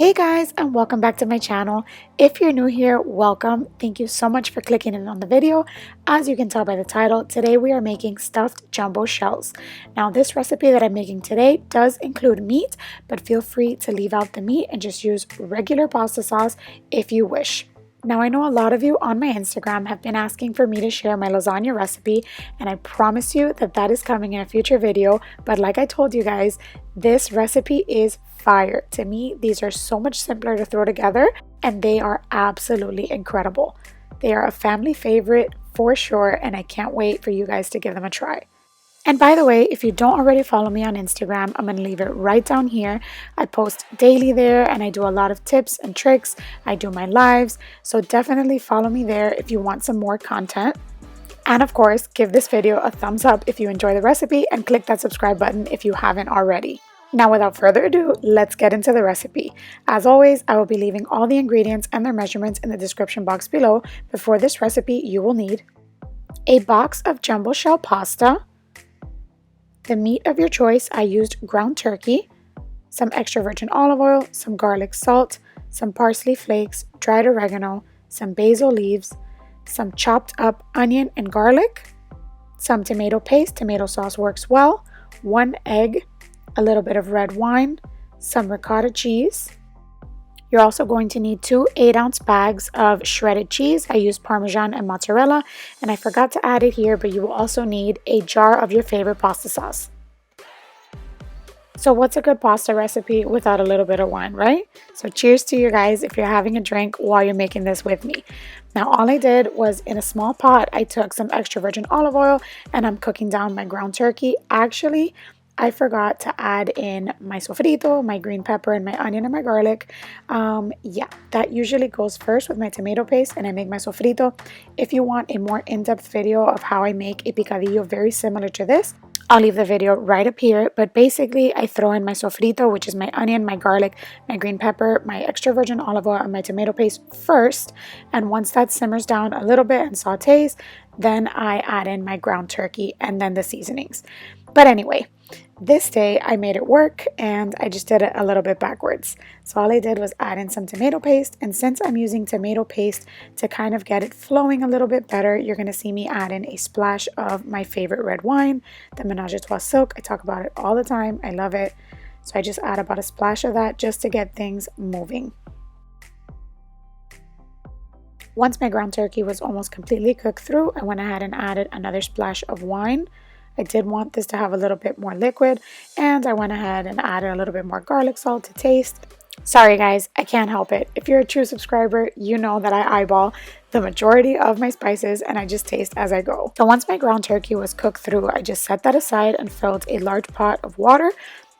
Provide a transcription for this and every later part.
Hey guys, and welcome back to my channel. If you're new here, welcome. Thank you so much for clicking in on the video. As you can tell by the title, today we are making stuffed jumbo shells. Now this recipe that I'm making today does include meat, but feel free to leave out the meat and just use regular pasta sauce if you wish. Now I know a lot of you on my Instagram have been asking for me to share my lasagna recipe, and I promise you that that is coming in a future video, but like I told you guys, this recipe is fire. To me, these are so much simpler to throw together and they are absolutely incredible. They are a family favorite for sure, and I can't wait for you guys to give them a try. And by the way, if you don't already follow me on Instagram, I'm going to leave it right down here. I post daily there and I do a lot of tips and tricks. I do my lives, so definitely follow me there if you want some more content. And of course, give this video a thumbs up if you enjoy the recipe and click that subscribe button if you haven't already. Now without further ado, let's get into the recipe. As always, I will be leaving all the ingredients and their measurements in the description box below. But for this recipe, you will need a box of jumbo shell pasta, the meat of your choice. I used ground turkey, some extra virgin olive oil, some garlic salt, some parsley flakes, dried oregano, some basil leaves, some chopped up onion and garlic, some tomato paste, tomato sauce works well, 1 egg, a little bit of red wine, some ricotta cheese. You're also going to need 2 8-ounce bags of shredded cheese. I used Parmesan and mozzarella, and I forgot to add it here, but you will also need a jar of your favorite pasta sauce. So what's a good pasta recipe without a little bit of wine, right? So cheers to you guys if you're having a drink while you're making this with me. Now all I did was, in a small pot, I took some extra virgin olive oil and I'm cooking down my ground turkey. Actually, I forgot to add in my sofrito, my green pepper, and my onion and my garlic. Yeah, that usually goes first with my tomato paste, and I make my sofrito. If you want a more in-depth video of how I make a picadillo very similar to this, I'll leave the video right up here. But basically, I throw in my sofrito, which is my onion, my garlic, my green pepper, my extra virgin olive oil, and my tomato paste first. And once that simmers down a little bit and sautés, then I add in my ground turkey and then the seasonings. But anyway, this day I made it work and I just did it a little bit backwards. So all I did was add in some tomato paste, and since I'm using tomato paste to kind of get it flowing a little bit better, you're going to see me add in a splash of my favorite red wine, the Ménage à Trois Silk. I talk about it all the time. I love it. So I just add about a splash of that just to get things moving. Once my ground turkey was almost completely cooked through, I went ahead and added another splash of wine. I did want this to have a little bit more liquid, and I went ahead and added a little bit more garlic salt to taste. Sorry guys, I can't help it. If you're a true subscriber, you know that I eyeball the majority of my spices and I just taste as I go. So once my ground turkey was cooked through, I just set that aside and filled a large pot of water,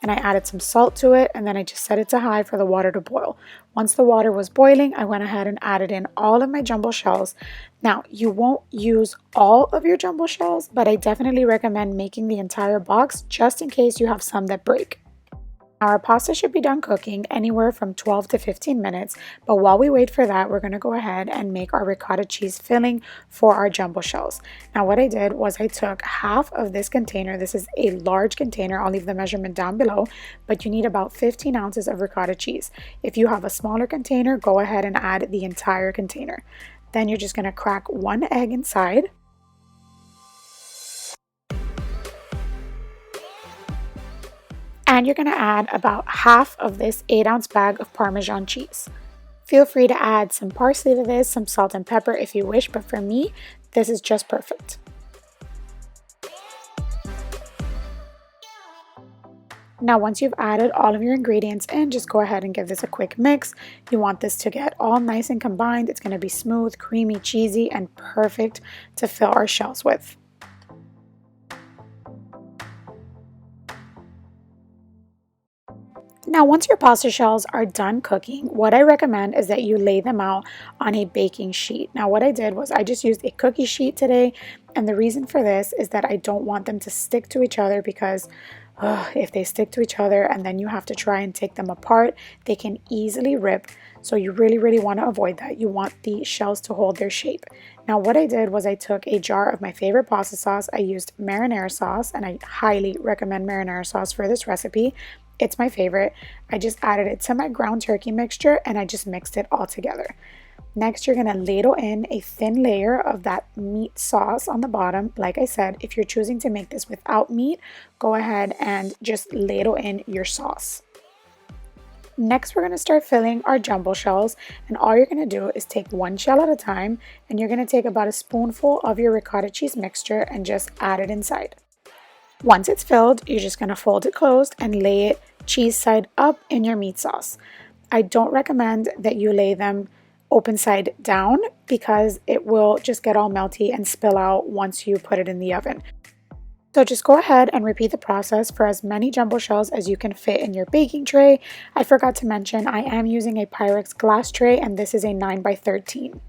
and I added some salt to it, and then I just set it to high for the water to boil. Once the water was boiling, I went ahead and added in all of my jumbo shells. Now, you won't use all of your jumbo shells, but I definitely recommend making the entire box just in case you have some that break. Our pasta should be done cooking anywhere from 12 to 15 minutes, but while we wait for that, we're going to go ahead and make our ricotta cheese filling for our jumbo shells. Now what I did was I took half of this container. This is a large container. I'll leave the measurement down below, but you need about 15 ounces of ricotta cheese. If you have a smaller container, go ahead and add the entire container. Then you're just going to crack 1 egg inside. And you're going to add about half of this 8-ounce bag of Parmesan cheese. Feel free to add some parsley to this, some salt and pepper if you wish, but for me, this is just perfect. Now once you've added all of your ingredients in, just go ahead and give this a quick mix. You want this to get all nice and combined. It's going to be smooth, creamy, cheesy, and perfect to fill our shells with. Now, once your pasta shells are done cooking, what I recommend is that you lay them out on a baking sheet. Now, what I did was I just used a cookie sheet today, and the reason for this is that I don't want them to stick to each other because if they stick to each other and then you have to try and take them apart, they can easily rip. So you really want to avoid that. You want the shells to hold their shape. Now what I did was I took a jar of my favorite pasta sauce. I used marinara sauce, and I highly recommend marinara sauce for this recipe. It's my favorite. I just added it to my ground turkey mixture and I just mixed it all together. Next, you're gonna ladle in a thin layer of that meat sauce on the bottom. Like I said, if you're choosing to make this without meat, go ahead and just ladle in your sauce. Next, we're gonna start filling our jumbo shells, and all you're gonna do is take one shell at a time, and you're gonna take about a spoonful of your ricotta cheese mixture and just add it inside. Once it's filled, you're just gonna fold it closed and lay it cheese side up in your meat sauce. I don't recommend that you lay them open side down because it will just get all melty and spill out once you put it in the oven. So just go ahead and repeat the process for as many jumbo shells as you can fit in your baking tray. I forgot to mention I am using a Pyrex glass tray, and this is a 9 by 13.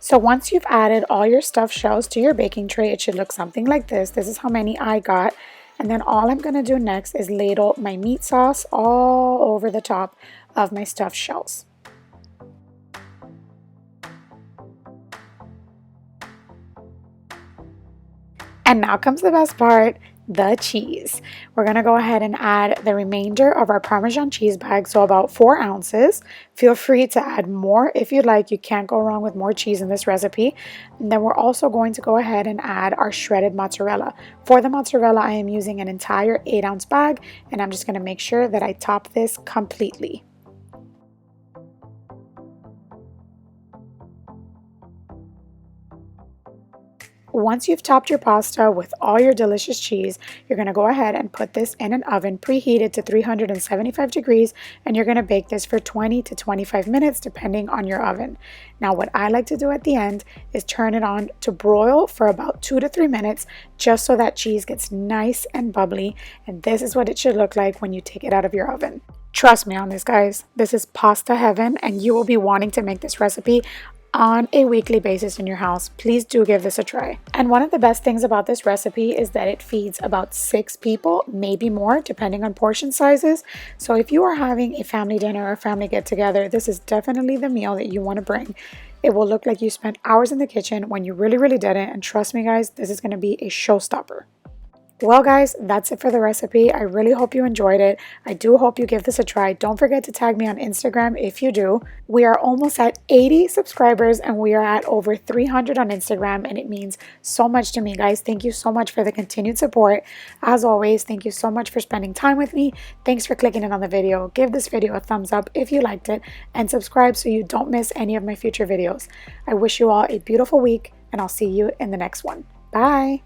So once you've added all your stuffed shells to your baking tray, it should look something like this. This is how many I got. And then all I'm going to do next is ladle my meat sauce all over the top of my stuffed shells. And now comes the best part, the cheese. We're gonna go ahead and add the remainder of our Parmesan cheese bag, so about 4 ounces. Feel free to add more if you'd like. You can't go wrong with more cheese in this recipe. And then we're also going to go ahead and add our shredded mozzarella. For the mozzarella, I am using an entire 8-ounce bag, and I'm just gonna make sure that I top this completely. Once you've topped your pasta with all your delicious cheese, you're going to go ahead and put this in an oven preheated to 375 degrees, and you're going to bake this for 20 to 25 minutes depending on your oven. Now what I like to do at the end is turn it on to broil for about 2 to 3 minutes, just so that cheese gets nice and bubbly, and this is what it should look like when you take it out of your oven. Trust me on this, guys. This is pasta heaven, and you will be wanting to make this recipe on a weekly basis in your house. Please do give this a try. And one of the best things about this recipe is that it feeds about 6 people, maybe more, depending on portion sizes. So if you are having a family dinner or a family get together, this is definitely the meal that you want to bring. It will look like you spent hours in the kitchen when you really didn't. And trust me, guys, this is going to be a showstopper. Well, guys, that's it for the recipe. I really hope you enjoyed it. I do hope you give this a try. Don't forget to tag me on Instagram if you do. We are almost at 80 subscribers, and we are at over 300 on Instagram, and it means so much to me, guys. Thank you so much for the continued support. As always, thank you so much for spending time with me. Thanks for clicking in on the video. Give this video a thumbs up if you liked it, and subscribe so you don't miss any of my future videos. I wish you all a beautiful week, and I'll see you in the next one. Bye!